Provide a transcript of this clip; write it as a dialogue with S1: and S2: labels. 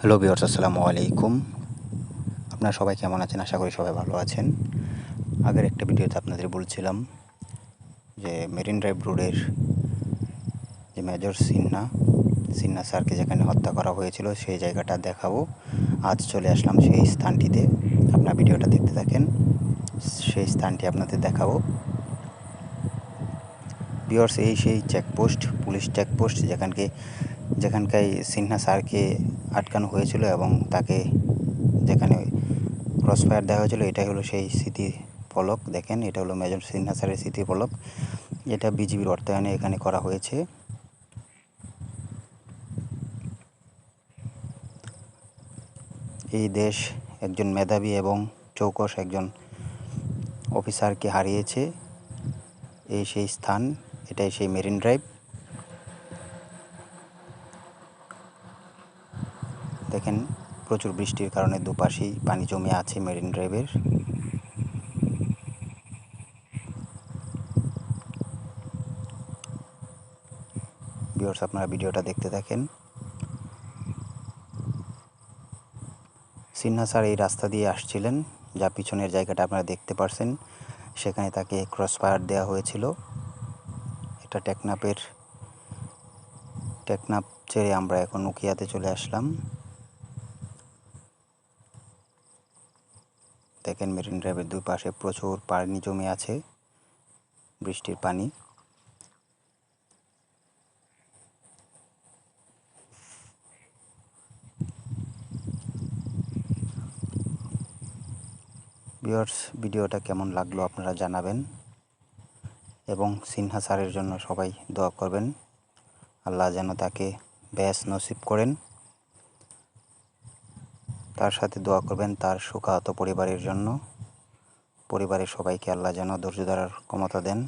S1: Hello viewers, আসসালামু আলাইকুম। আপনারা সবাই কেমন আছেন? আশা করি সবাই ভালো আছেন। আগের একটা ভিডিওতে আপনাদের বলছিলাম যে মেরিন ড্রাইভ রোডের যে মেজর সিনহা স্যারকে যেখানে হত্যা করা হয়েছিল সেই জায়গাটা দেখাবো। আজ চলে আসলাম সেই স্থানটিতে। আপনারা ভিডিওটা দেখতে থাকেন, সেই স্থানটি আপনাদের দেখাবো। ভিউয়ার্স, সেই চেকপোস্ট, পুলিশ চেকপোস্ট যেখানকার সিনহা স্যারকে আটকানো হয়েছিল এবং তাকে যেখানে ক্রসফায়ার দেওয়া হয়েছিল, এটাই হলো সেই স্মৃতি ফলক। দেখেন, এটা হলো মেজর সিনহা স্যারের স্মৃতি ফলক। এটা বিজিবির অর্থায়নে এখানে করা হয়েছে। এই দেশ একজন মেধাবী এবং চৌকস একজন অফিসারকে হারিয়েছে। এই সেই স্থান, এটাই সেই মেরিন ড্রাইভ। দেখেন, প্রচুর বৃষ্টির কারণে দুপাশেই পানি জমে আছে মেরিন ড্রাইভের। ভিউয়ার্স, আপনারা ভিডিওটা দেখতে থাকেন। সিনহা স্যার এই রাস্তা দিয়ে আসছিলেন, যা পিছনের জায়গাটা আপনারা দেখতে পারছেন। সেখানে তাকে ক্রসফায়ার দেওয়া হয়েছিল। এটা টেকনাফ ছেড়ে আমরা এখন উখিয়াতে চলে আসলাম। দেখেন, মেরিন ড্রাইভের দুই পাশে প্রচুর পানি জমে আছে, বৃষ্টির পানি। ভিউয়ার্স, ভিডিওটা কেমন লাগলো আপনারা জানাবেন এবং সিনহা স্যারের জন্য সবাই দোয়া করবেন। আল্লাহ যেন তাকে বেশ নসিব করেন। তার সাথে দোয়া করবেন তার শোকাহত পরিবারের জন্য। পরিবারের সবাইকে আল্লাহ যেন ধৈর্য ধরার ক্ষমতা দেন।